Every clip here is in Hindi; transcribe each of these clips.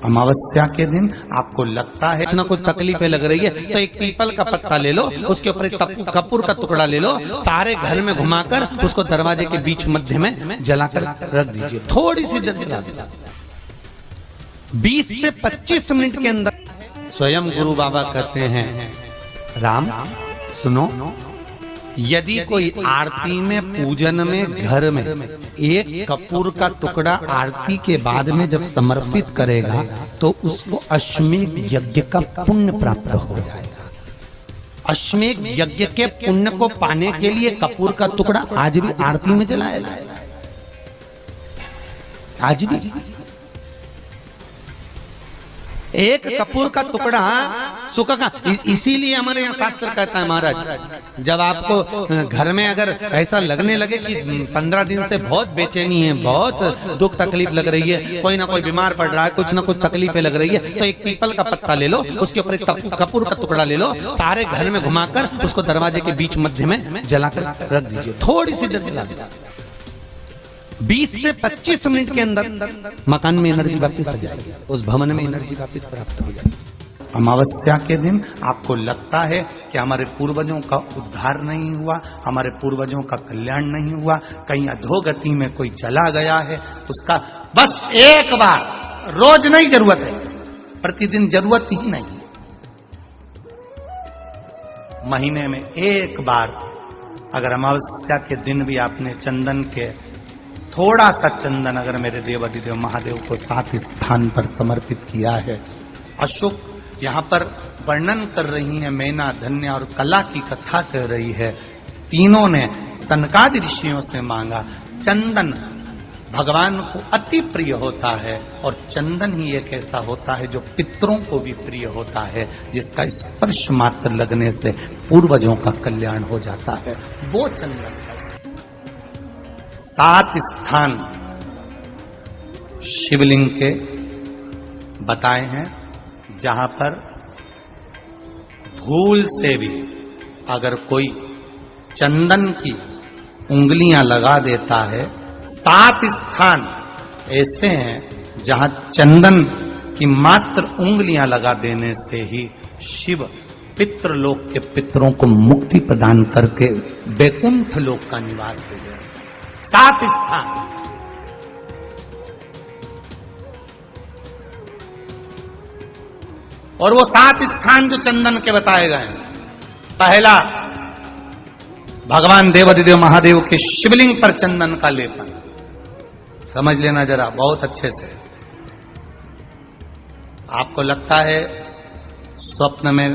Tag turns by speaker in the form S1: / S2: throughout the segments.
S1: अमावस्या के दिन आपको लगता है
S2: कुछ ना कुछ तकलीफें लग रही है तो एक पीपल का पत्ता ले लो, उसके ऊपर एक कपूर का टुकड़ा ले लो, सारे घर में घुमाकर उसको दरवाजे के बीच मध्य में जलाकर रख दीजिए। थोड़ी सी देर जला दीजिए, 20 से 25 मिनट के अंदर। स्वयं गुरु बाबा कहते हैं, राम सुनो, यदि कोई आरती में पूजन में घर में एक कपूर का टुकड़ा आरती के बाद में जब समर्पित करेगा तो उसको अश्वमेध यज्ञ का पुण्य प्राप्त हो जाएगा। अश्वमेध यज्ञ के पुण्य को पाने के लिए कपूर का टुकड़ा आज भी आरती में जलाया जाएगा, आज भी। एक कपूर का टुकड़ा सुख का, इसीलिए हमारे यहाँ शास्त्र कहता है महाराज, जब आपको घर में अगर ऐसा लगने लगे कि 15 दिन से बहुत बेचैनी है, बहुत दुख तकलीफ लग रही है, कोई ना कोई बीमार पड़ रहा है, कुछ ना कुछ तकलीफें लग रही है, तो एक पीपल का पत्ता ले लो, उसके ऊपर एक कपूर का टुकड़ा ले लो, सारे घर में घुमाकर उसको दरवाजे के बीच मध्य में जलाकर रख दीजिए। थोड़ी सी देर जला दीजिए, 20 से 25 मिनट के अंदर मकान में एनर्जी वापस आ जाएगी, उस भवन में एनर्जी वापस प्राप्त हो जाएगी।
S1: अमावस्या के दिन आपको लगता है कि हमारे पूर्वजों का उद्धार नहीं हुआ, हमारे पूर्वजों का कल्याण नहीं हुआ, कहीं अधोगति में कोई चला गया है, उसका बस एक बार, रोज नहीं जरूरत है, प्रतिदिन जरूरत ही नहीं, महीने में एक बार अगर अमावस्या के दिन भी आपने चंदन के थोड़ा सा चंदन अगर मेरे देवाधिदेव महादेव को 7 स्थान पर समर्पित किया है। अशोक यहाँ पर वर्णन कर रही है, मैना, धन्य और कला की कथा कर रही है। तीनों ने सनकादि ऋषियों से मांगा। चंदन भगवान को अति प्रिय होता है और चंदन ही एक ऐसा होता है जो पितरों को भी प्रिय होता है, जिसका स्पर्श मात्र लगने से पूर्वजों का कल्याण हो जाता है। वो चंदन 7 स्थान शिवलिंग के बताए हैं, जहां पर भूल से भी अगर कोई चंदन की उंगलियां लगा देता है, 7 स्थान ऐसे हैं जहां चंदन की मात्र उंगलियां लगा देने से ही शिव पितृलोक के पितरों को मुक्ति प्रदान करके वैकुंठ लोक का निवास दे गए। 7 स्थान। और वो 7 स्थान जो चंदन के बताए गए हैं, पहला भगवान देवाधिदेव महादेव के शिवलिंग पर चंदन का लेपन। समझ लेना जरा बहुत अच्छे से। आपको लगता है स्वप्न में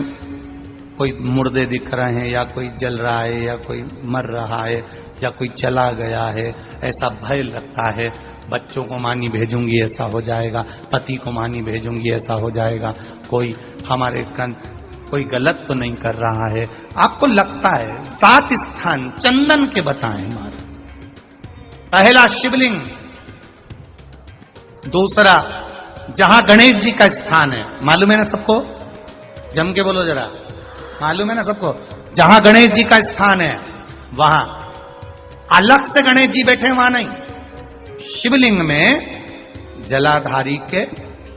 S1: कोई मुर्दे दिख रहे हैं, या कोई जल रहा है, या कोई मर रहा है, या कोई चला गया है, ऐसा भय लगता है। बच्चों को मानी भेजूंगी ऐसा हो जाएगा, पति को मानी भेजूंगी ऐसा हो जाएगा, कोई हमारे कोई गलत तो नहीं कर रहा है, आपको लगता है। 7 स्थान चंदन के बताएं हमारे। पहला शिवलिंग, दूसरा जहां गणेश जी का स्थान है, मालूम है ना सबको, जम के बोलो जरा, मालूम है ना सबको, जहां गणेश जी का स्थान है वहां अलग से गणेश जी बैठे, वहां नहीं। शिवलिंग में जलाधारी के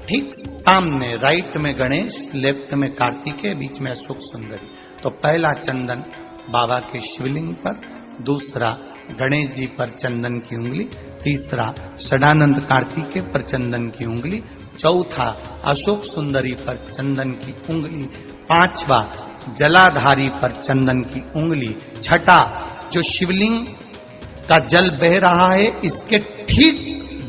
S1: ठीक सामने राइट में गणेश, लेफ्ट में कार्तिकेय, बीच में अशोक सुंदरी। तो पहला चंदन बाबा के शिवलिंग पर, दूसरा गणेश जी पर चंदन की उंगली, तीसरा षडानंद कार्तिकेय पर चंदन की उंगली, चौथा अशोक सुंदरी पर चंदन की उंगली, पांचवा जलाधारी पर चंदन की उंगली, छठा जो शिवलिंग का जल बह रहा है इसके ठीक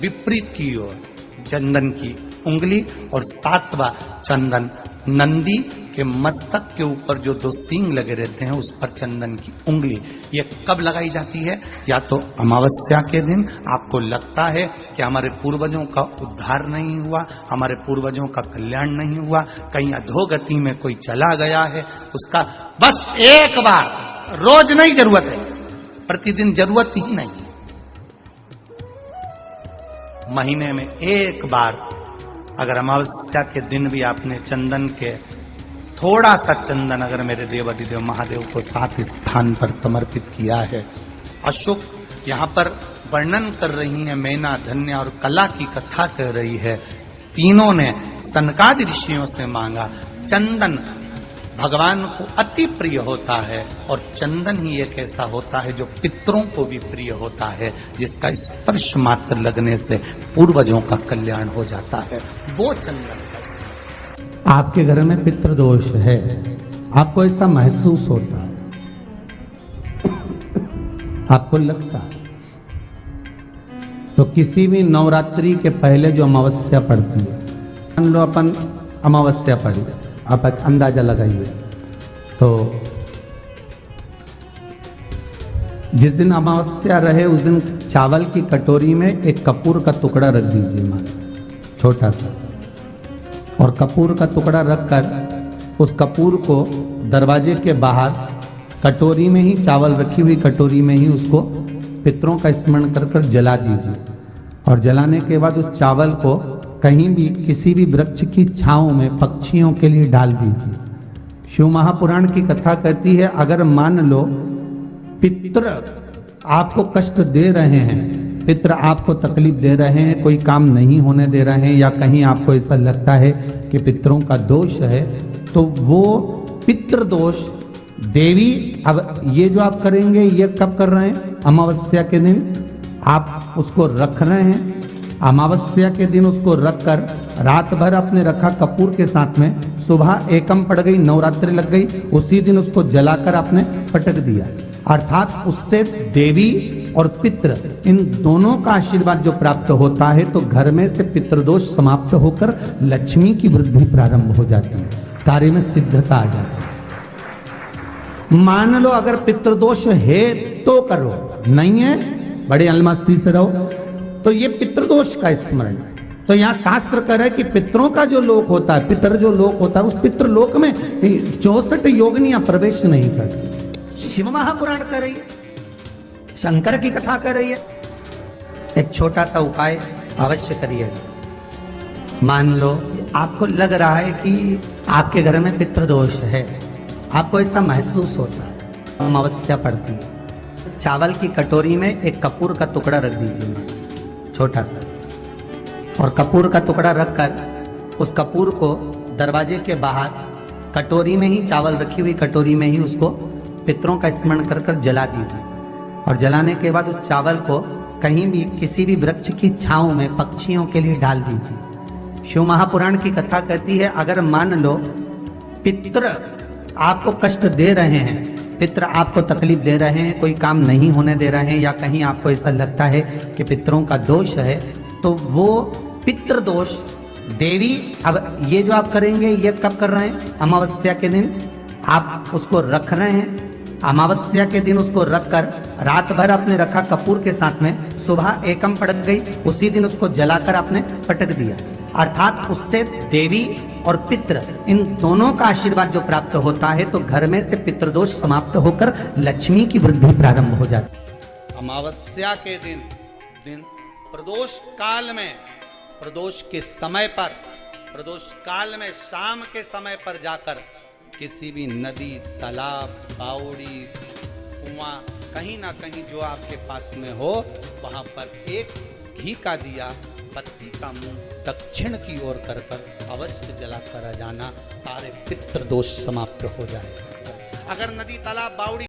S1: विपरीत की ओर चंदन की उंगली, और 7वां चंदन नंदी के मस्तक के ऊपर जो 2 सींग लगे रहते हैं उस पर चंदन की उंगली। ये कब लगाई जाती है? या तो अमावस्या के दिन आपको लगता है कि हमारे पूर्वजों का उद्धार नहीं हुआ, हमारे पूर्वजों का कल्याण नहीं हुआ, कहीं अधोगति में कोई चला गया है, उसका बस एक बार, रोज नहीं जरूरत है, प्रतिदिन जरूरत ही नहीं, महीने में एक बार अगर अमावस्या के दिन भी आपने चंदन के थोड़ा सा चंदन अगर मेरे देवाधिदेव महादेव को 7 स्थान पर समर्पित किया है। अशोक यहाँ पर वर्णन कर रही है, मैना, धन्य और कला की कथा कर रही है। तीनों ने सनकादि ऋषियों से मांगा। चंदन भगवान को अति प्रिय होता है और चंदन ही एक ऐसा होता है जो पितरों को भी प्रिय होता है, जिसका स्पर्श मात्र लगने से पूर्वजों का कल्याण हो जाता है, वो चंदन।
S2: आपके घर में पितृदोष है, आपको ऐसा महसूस होता है, आपको लगता है, तो किसी भी नवरात्रि के पहले जो अमावस्या पड़ती है, मान लो अपन अमावस्या पड़ी, आप एक अंदाजा लगाइए, तो जिस दिन अमावस्या रहे उस दिन चावल की कटोरी में एक कपूर का टुकड़ा रख दीजिए, मान छोटा सा, और कपूर का टुकड़ा रखकर उस कपूर को दरवाजे के बाहर कटोरी में ही, चावल रखी हुई कटोरी में ही उसको पितरों का स्मरण कर कर जला दीजिए। और जलाने के बाद उस चावल को कहीं भी किसी भी वृक्ष की छांव में पक्षियों के लिए डाल दीजिए। शिव महापुराण की कथा कहती है, अगर मान लो पितृ आपको कष्ट दे रहे हैं, पितृ आपको तकलीफ दे रहे हैं, कोई काम नहीं होने दे रहे हैं, या कहीं आपको ऐसा लगता है कि पितरों का दोष है, तो वो पितृदोष देवी, अब ये जो आप करेंगे ये कब कर रहे हैं? अमावस्या के दिन आप उसको रख रहे हैं। अमावस्या के दिन उसको रखकर रात भर आपने रखा कपूर के साथ में, सुबह एकम पड़ गई, नवरात्रि लग गई, उसी दिन उसको जलाकर आपने पटक दिया। अर्थात उससे देवी और पितृ इन दोनों का आशीर्वाद जो प्राप्त होता है, तो घर में से पितृदोष समाप्त होकर लक्ष्मी की वृद्धि प्रारंभ हो जाती है, कार्य में सिद्धता आ जाती है। मान लो अगर पितृदोष है तो करो, नहीं है बड़े अलमस्ती से रहो, तो ये पितृदोष का स्मरण। तो यहाँ शास्त्र कह रहा है कि पितरों का जो लोक होता है, पितर जो लोक होता है, उस पितृलोक में 64 योगिनियां प्रवेश नहीं करती। शिव महापुराण कर रही है, शंकर की कथा कर रही है। एक छोटा सा उपाय अवश्य करिए। मान लो आपको लग रहा है कि आपके घर में पितृदोष है, आपको ऐसा महसूस होता है, अमावस्या पड़ती है, चावल की कटोरी में एक कपूर का टुकड़ा रख दीजिए, छोटा सा, और कपूर का टुकड़ा रखकर उस कपूर को दरवाजे के बाहर कटोरी में ही, चावल रखी हुई कटोरी में ही उसको पितरों का स्मरण कर कर जला दीजिए। और जलाने के बाद उस चावल को कहीं भी किसी भी वृक्ष की छांव में पक्षियों के लिए डाल दीजिए। शिव महापुराण की कथा कहती है, अगर मान लो पितृ आपको कष्ट दे रहे हैं, पितृ आपको तकलीफ दे रहे हैं, कोई काम नहीं होने दे रहे हैं, या कहीं आपको ऐसा लगता है कि पितरों का दोष है, तो वो पितृदोष देवी, अब ये जो आप करेंगे ये कब कर रहे हैं? अमावस्या के दिन आप उसको रख रहे हैं। अमावस्या के दिन उसको रखकर रात भर आपने रखा कपूर के साथ में, सुबह एकम पड़ गई, उसी दिन उसको जलाकर आपने पटक दिया। अर्थात उससे देवी और पितृ इन दोनों का आशीर्वाद जो प्राप्त होता है, तो घर में से पितृदोष समाप्त होकर लक्ष्मी की वृद्धि प्रारंभ हो जाती है।
S1: अमावस्या के दिन प्रदोष काल में, प्रदोष के समय पर, प्रदोष काल में शाम के समय पर जाकर किसी भी नदी, तालाब, बावड़ी, कुआं, कहीं ना कहीं जो आपके पास में हो, वहां पर एक घी का दिया, बत्ती का मुंह दक्षिण की ओर कर अवश्य जलाकर आ जाना, सारे पितृदोष समाप्त हो जाएगा। अगर नदी, तालाब, बावड़ी